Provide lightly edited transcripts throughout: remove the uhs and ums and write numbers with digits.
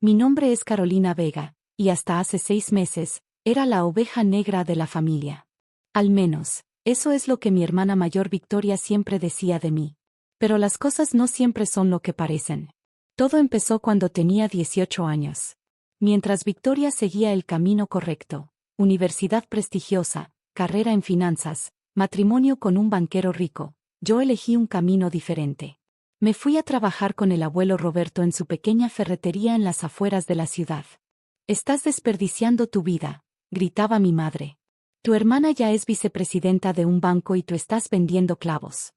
Mi nombre es Carolina Vega, y hasta hace 6 meses, era la oveja negra de la familia. Al menos, eso es lo que mi hermana mayor Victoria siempre decía de mí. Pero las cosas no siempre son lo que parecen. Todo empezó cuando tenía 18 años. Mientras Victoria seguía el camino correcto, universidad prestigiosa, carrera en finanzas, matrimonio con un banquero rico, yo elegí un camino diferente. Me fui a trabajar con el abuelo Roberto en su pequeña ferretería en las afueras de la ciudad. «Estás desperdiciando tu vida», gritaba mi madre. «Tu hermana ya es vicepresidenta de un banco y tú estás vendiendo clavos».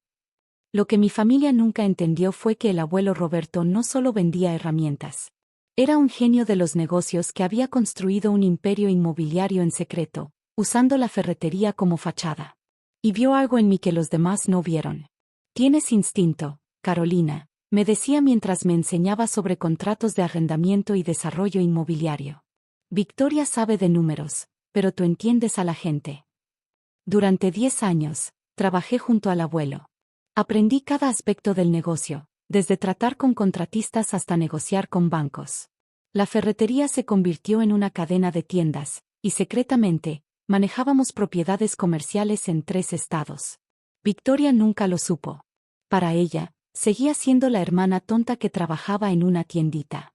Lo que mi familia nunca entendió fue que el abuelo Roberto no solo vendía herramientas. Era un genio de los negocios que había construido un imperio inmobiliario en secreto, usando la ferretería como fachada. Y vio algo en mí que los demás no vieron. «Tienes instinto, Carolina», me decía mientras me enseñaba sobre contratos de arrendamiento y desarrollo inmobiliario. «Victoria sabe de números, pero tú entiendes a la gente». Durante 10 años, trabajé junto al abuelo. Aprendí cada aspecto del negocio, desde tratar con contratistas hasta negociar con bancos. La ferretería se convirtió en una cadena de tiendas, y secretamente, manejábamos propiedades comerciales en 3 estados. Victoria nunca lo supo. Para ella, seguía siendo la hermana tonta que trabajaba en una tiendita.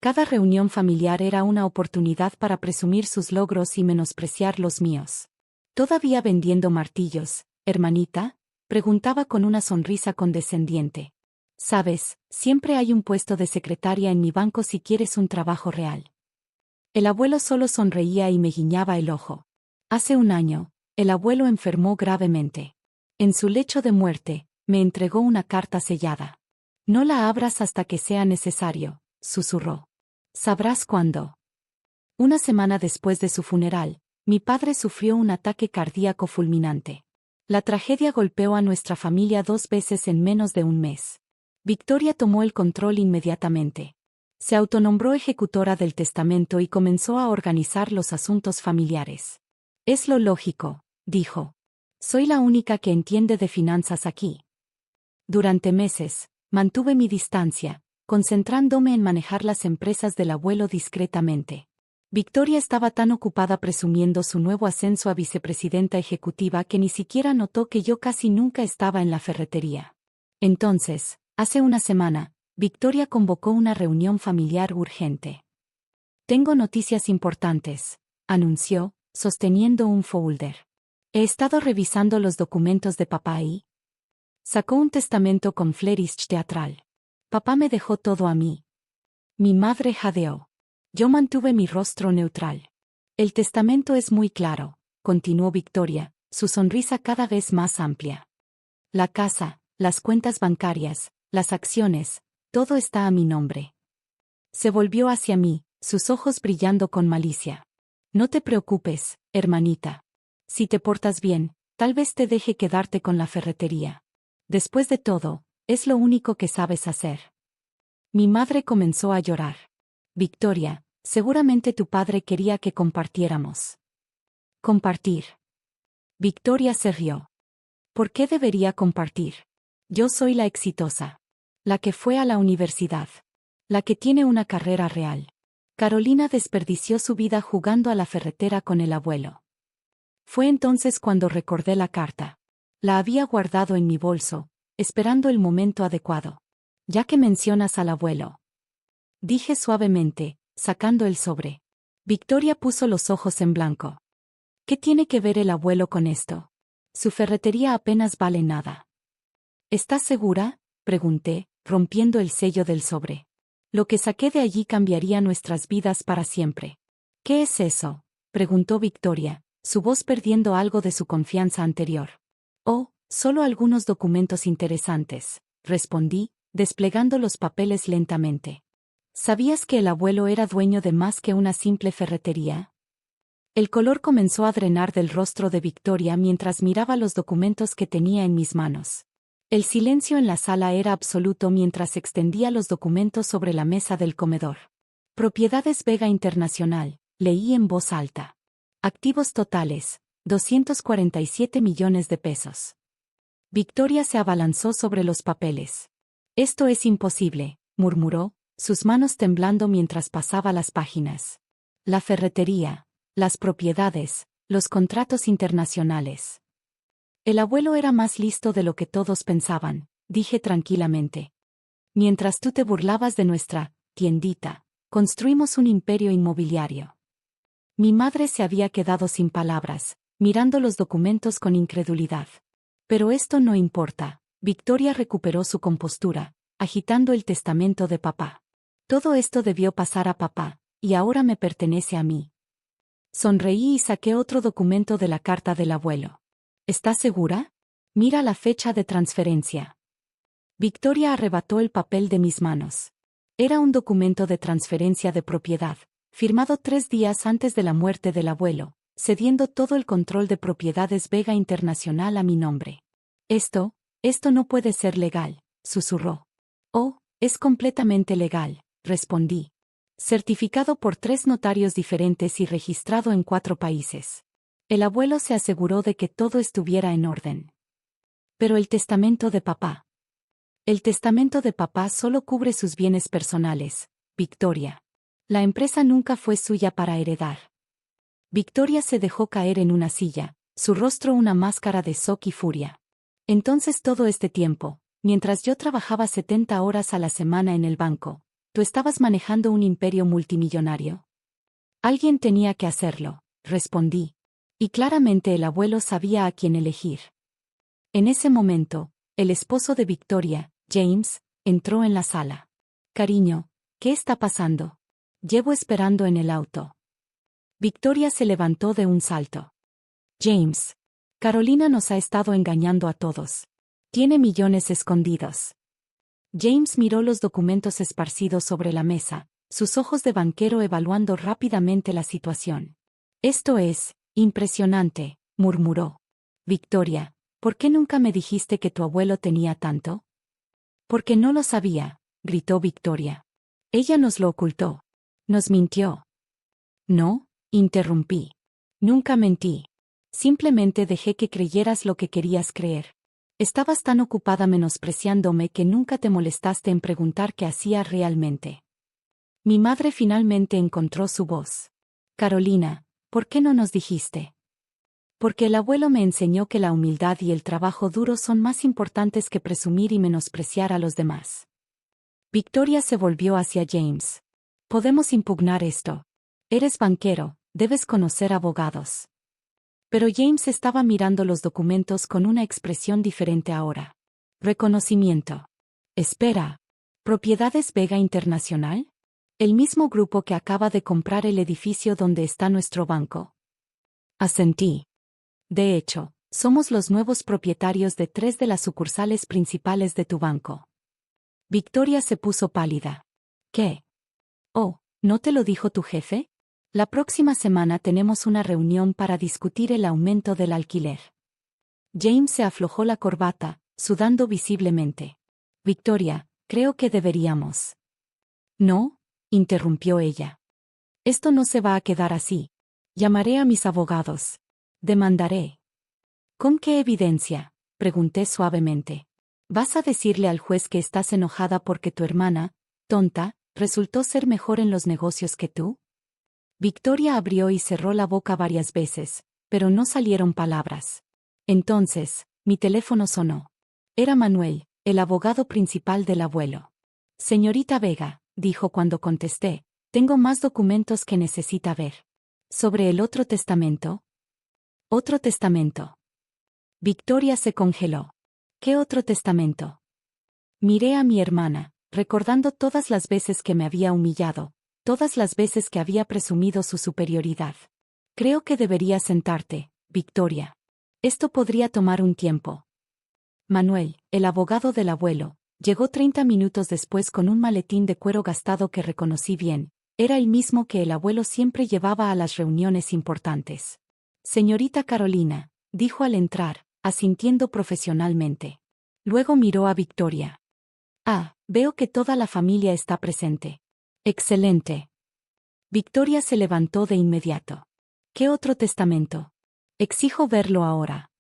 Cada reunión familiar era una oportunidad para presumir sus logros y menospreciar los míos. «¿Todavía vendiendo martillos, hermanita?», preguntaba con una sonrisa condescendiente. «Sabes, siempre hay un puesto de secretaria en mi banco si quieres un trabajo real». El abuelo solo sonreía y me guiñaba el ojo. Hace un año, el abuelo enfermó gravemente. En su lecho de muerte, me entregó una carta sellada. «No la abras hasta que sea necesario», susurró. «Sabrás cuándo». Una semana después de su funeral, mi padre sufrió un ataque cardíaco fulminante. La tragedia golpeó a nuestra familia 2 veces en menos de un mes. Victoria tomó el control inmediatamente. Se autonombró ejecutora del testamento y comenzó a organizar los asuntos familiares. «Es lo lógico», dijo. «Soy la única que entiende de finanzas aquí». Durante meses, mantuve mi distancia, concentrándome en manejar las empresas del abuelo discretamente. Victoria estaba tan ocupada presumiendo su nuevo ascenso a vicepresidenta ejecutiva que ni siquiera notó que yo casi nunca estaba en la ferretería. Entonces, hace una semana, Victoria convocó una reunión familiar urgente. «Tengo noticias importantes», anunció, sosteniendo un folder. «He estado revisando los documentos de papá y...» Sacó un testamento con flourish teatral. «Papá me dejó todo a mí». Mi madre jadeó. Yo mantuve mi rostro neutral. «El testamento es muy claro», continuó Victoria, su sonrisa cada vez más amplia. «La casa, las cuentas bancarias, las acciones, todo está a mi nombre». Se volvió hacia mí, sus ojos brillando con malicia. «No te preocupes, hermanita. Si te portas bien, tal vez te deje quedarte con la ferretería. Después de todo, es lo único que sabes hacer». Mi madre comenzó a llorar. «Victoria, seguramente tu padre quería que compartiéramos». «¿Compartir?». Victoria se rió. «¿Por qué debería compartir? Yo soy la exitosa. La que fue a la universidad. La que tiene una carrera real». Carolina desperdició su vida jugando a la ferretera con el abuelo. Fue entonces cuando recordé la carta. La había guardado en mi bolso, esperando el momento adecuado. «Ya que mencionas al abuelo», dije suavemente, sacando el sobre. Victoria puso los ojos en blanco. «¿Qué tiene que ver el abuelo con esto? Su ferretería apenas vale nada». «¿Estás segura?», pregunté, rompiendo el sello del sobre. «Lo que saqué de allí cambiaría nuestras vidas para siempre». «¿Qué es eso?», preguntó Victoria, su voz perdiendo algo de su confianza anterior. «Oh, solo algunos documentos interesantes», respondí, desplegando los papeles lentamente. «¿Sabías que el abuelo era dueño de más que una simple ferretería?». El color comenzó a drenar del rostro de Victoria mientras miraba los documentos que tenía en mis manos. El silencio en la sala era absoluto mientras extendía los documentos sobre la mesa del comedor. «Propiedades Vega Internacional», leí en voz alta. «Activos totales, 247 millones de pesos». Victoria se abalanzó sobre los papeles. «Esto es imposible», murmuró, sus manos temblando mientras pasaba las páginas. La ferretería, las propiedades, los contratos internacionales. El abuelo era más listo de lo que todos pensaban, dije tranquilamente. Mientras tú te burlabas de nuestra tiendita, construimos un imperio inmobiliario. Mi madre se había quedado sin palabras, mirando los documentos con incredulidad. Pero esto no importa. Victoria recuperó su compostura, agitando el testamento de papá. Todo esto debió pasar a papá, y ahora me pertenece a mí. Sonreí y saqué otro documento de la carta del abuelo. ¿Estás segura? Mira la fecha de transferencia. Victoria arrebató el papel de mis manos. Era un documento de transferencia de propiedad, firmado 3 días antes de la muerte del abuelo, cediendo todo el control de Propiedades Vega Internacional a mi nombre. Esto no puede ser legal, susurró. Oh, es completamente legal, respondí. Certificado por 3 notarios diferentes y registrado en 4 países. El abuelo se aseguró de que todo estuviera en orden. Pero el testamento de papá. El testamento de papá solo cubre sus bienes personales, Victoria. La empresa nunca fue suya para heredar. Victoria se dejó caer en una silla, su rostro una máscara de shock y furia. Entonces todo este tiempo, mientras yo trabajaba 70 horas a la semana en el banco, ¿tú estabas manejando un imperio multimillonario? Alguien tenía que hacerlo, respondí. Y claramente el abuelo sabía a quién elegir. En ese momento, el esposo de Victoria, James, entró en la sala. Cariño, ¿qué está pasando? Llevo esperando en el auto. Victoria se levantó de un salto. James. Carolina nos ha estado engañando a todos. Tiene millones escondidos. James miró los documentos esparcidos sobre la mesa, sus ojos de banquero evaluando rápidamente la situación. Esto es impresionante, murmuró. Victoria, ¿por qué nunca me dijiste que tu abuelo tenía tanto? Porque no lo sabía, gritó Victoria. Ella nos lo ocultó. Nos mintió. No, interrumpí. Nunca mentí. Simplemente dejé que creyeras lo que querías creer. Estabas tan ocupada menospreciándome que nunca te molestaste en preguntar qué hacía realmente. Mi madre finalmente encontró su voz. Carolina, ¿por qué no nos dijiste? Porque el abuelo me enseñó que la humildad y el trabajo duro son más importantes que presumir y menospreciar a los demás. Victoria se volvió hacia James. Podemos impugnar esto. Eres banquero, debes conocer abogados. Pero James estaba mirando los documentos con una expresión diferente ahora. Reconocimiento. Espera. ¿Propiedades Vega Internacional? El mismo grupo que acaba de comprar el edificio donde está nuestro banco. Asentí. De hecho, somos los nuevos propietarios de 3 de las sucursales principales de tu banco. Victoria se puso pálida. ¿Qué? Oh, ¿no te lo dijo tu jefe? La próxima semana tenemos una reunión para discutir el aumento del alquiler. James se aflojó la corbata, sudando visiblemente. Victoria, creo que deberíamos. No, interrumpió ella. Esto no se va a quedar así. Llamaré a mis abogados. Demandaré. ¿Con qué evidencia? Pregunté suavemente. ¿Vas a decirle al juez que estás enojada porque tu hermana, tonta, resultó ser mejor en los negocios que tú? Victoria abrió y cerró la boca varias veces, pero no salieron palabras. Entonces, mi teléfono sonó. Era Manuel, el abogado principal del abuelo. Señorita Vega, dijo cuando contesté, tengo más documentos que necesita ver. ¿Sobre el otro testamento? ¿Otro testamento? Victoria se congeló. ¿Qué otro testamento? Miré a mi hermana, recordando todas las veces que me había humillado, todas las veces que había presumido su superioridad. Creo que deberías sentarte, Victoria. Esto podría tomar un tiempo. Manuel, el abogado del abuelo, llegó 30 minutos después con un maletín de cuero gastado que reconocí bien. Era el mismo que el abuelo siempre llevaba a las reuniones importantes. Señorita Carolina, dijo al entrar, asintiendo profesionalmente. Luego miró a Victoria. Ah, veo que toda la familia está presente. Excelente. Victoria se levantó de inmediato. ¿Qué otro testamento? Exijo verlo ahora.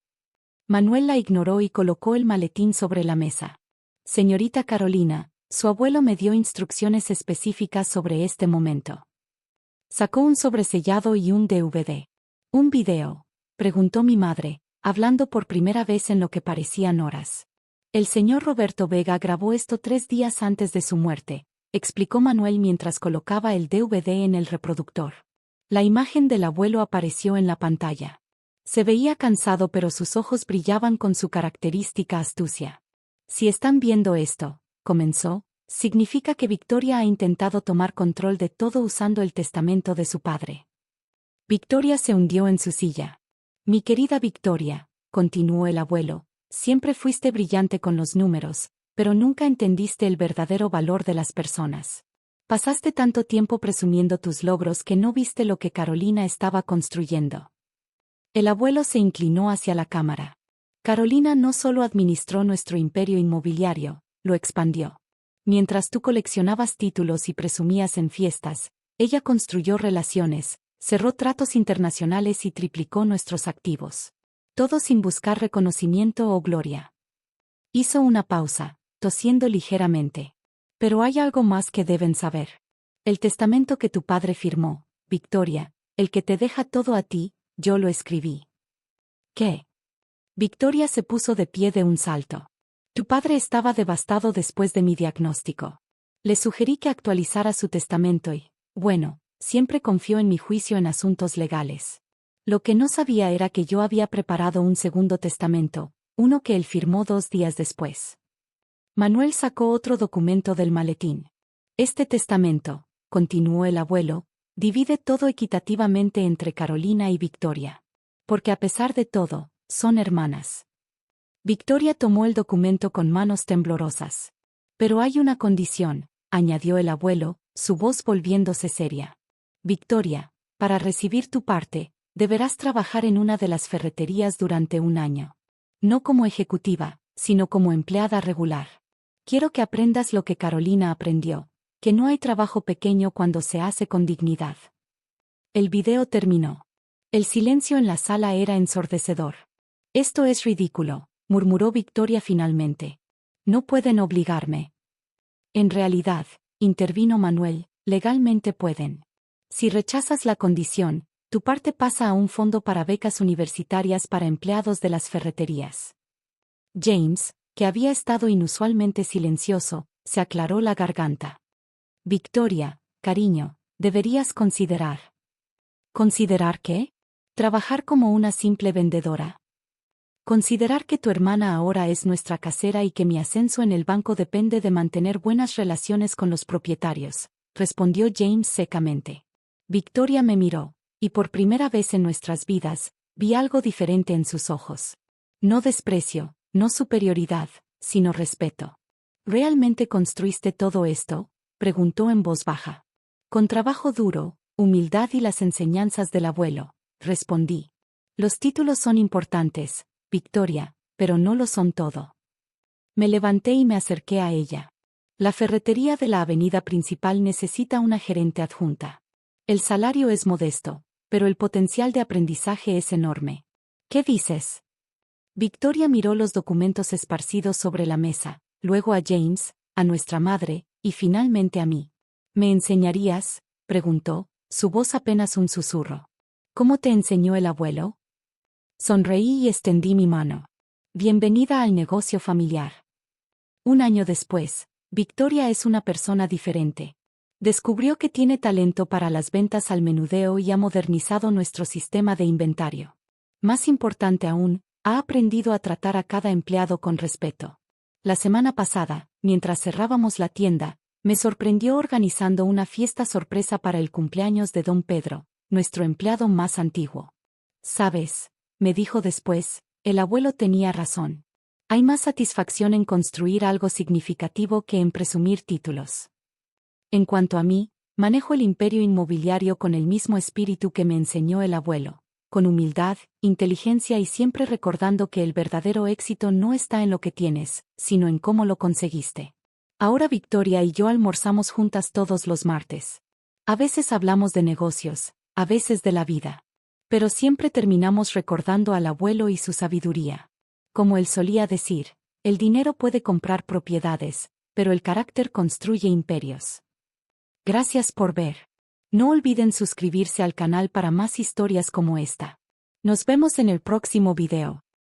Manuel la ignoró y colocó el maletín sobre la mesa. Señorita Carolina, Su abuelo me dio instrucciones específicas sobre este momento. Sacó un sobresellado y un DVD. ¿Un video?, preguntó mi madre, hablando por primera vez en lo que parecían horas. El señor Roberto Vega grabó esto 3 días antes de su muerte, explicó Manuel mientras colocaba el DVD en el reproductor. La imagen del abuelo apareció en la pantalla. Se veía cansado, pero sus ojos brillaban con su característica astucia. Si están viendo esto, comenzó, significa que Victoria ha intentado tomar control de todo usando el testamento de su padre. Victoria se hundió en su silla. Mi querida Victoria, continuó el abuelo, siempre fuiste brillante con los números, pero nunca entendiste el verdadero valor de las personas. Pasaste tanto tiempo presumiendo tus logros que no viste lo que Carolina estaba construyendo. El abuelo se inclinó hacia la cámara. Carolina no solo administró nuestro imperio inmobiliario, lo expandió. Mientras tú coleccionabas títulos y presumías en fiestas, ella construyó relaciones, cerró tratos internacionales y triplicó nuestros activos. Todo sin buscar reconocimiento o gloria. Hizo una pausa, tosiendo ligeramente. Pero hay algo más que deben saber. El testamento que tu padre firmó, Victoria, el que te deja todo a ti, yo lo escribí. ¿Qué? Victoria se puso de pie de un salto. Tu padre estaba devastado después de mi diagnóstico. Le sugerí que actualizara su testamento y, bueno, siempre confió en mi juicio en asuntos legales. Lo que no sabía era que yo había preparado un segundo testamento, uno que él firmó 2 días después. Manuel sacó otro documento del maletín. Este testamento, continuó el abuelo, divide todo equitativamente entre Carolina y Victoria. Porque a pesar de todo, son hermanas. Victoria tomó el documento con manos temblorosas. Pero hay una condición, añadió el abuelo, su voz volviéndose seria. Victoria, para recibir tu parte, deberás trabajar en una de las ferreterías durante 1 año. No como ejecutiva, sino como empleada regular. Quiero que aprendas lo que Carolina aprendió, que no hay trabajo pequeño cuando se hace con dignidad. El video terminó. El silencio en la sala era ensordecedor. Esto es ridículo, murmuró Victoria finalmente. No pueden obligarme. En realidad, intervino Manuel, legalmente pueden. Si rechazas la condición, tu parte pasa a un fondo para becas universitarias para empleados de las ferreterías. James, que había estado inusualmente silencioso, se aclaró la garganta. Victoria, cariño, deberías considerar. ¿Considerar qué? Trabajar como una simple vendedora. Considerar que tu hermana ahora es nuestra casera y que mi ascenso en el banco depende de mantener buenas relaciones con los propietarios, respondió James secamente. Victoria me miró, y por primera vez en nuestras vidas, vi algo diferente en sus ojos. No desprecio, no superioridad, sino respeto. ¿Realmente construiste todo esto?, preguntó en voz baja. Con trabajo duro, humildad y las enseñanzas del abuelo, respondí. Los títulos son importantes, Victoria, pero no lo son todo. Me levanté y me acerqué a ella. La ferretería de la avenida principal necesita una gerente adjunta. El salario es modesto, pero el potencial de aprendizaje es enorme. ¿Qué dices? Victoria miró los documentos esparcidos sobre la mesa, luego a James, a nuestra madre, y finalmente a mí. ¿Me enseñarías?, preguntó, su voz apenas un susurro. ¿Cómo te enseñó el abuelo? Sonreí y extendí mi mano. Bienvenida al negocio familiar. 1 año después, Victoria es una persona diferente. Descubrió que tiene talento para las ventas al menudeo y ha modernizado nuestro sistema de inventario. Más importante aún, ha aprendido a tratar a cada empleado con respeto. La semana pasada, mientras cerrábamos la tienda, me sorprendió organizando una fiesta sorpresa para el cumpleaños de don Pedro, nuestro empleado más antiguo. ¿Sabes?, me dijo después, el abuelo tenía razón. Hay más satisfacción en construir algo significativo que en presumir títulos. En cuanto a mí, manejo el imperio inmobiliario con el mismo espíritu que me enseñó el abuelo, con humildad, inteligencia y siempre recordando que el verdadero éxito no está en lo que tienes, sino en cómo lo conseguiste. Ahora Victoria y yo almorzamos juntas todos los martes. A veces hablamos de negocios, a veces de la vida. Pero siempre terminamos recordando al abuelo y su sabiduría. Como él solía decir, el dinero puede comprar propiedades, pero el carácter construye imperios. Gracias por ver. No olviden suscribirse al canal para más historias como esta. Nos vemos en el próximo video.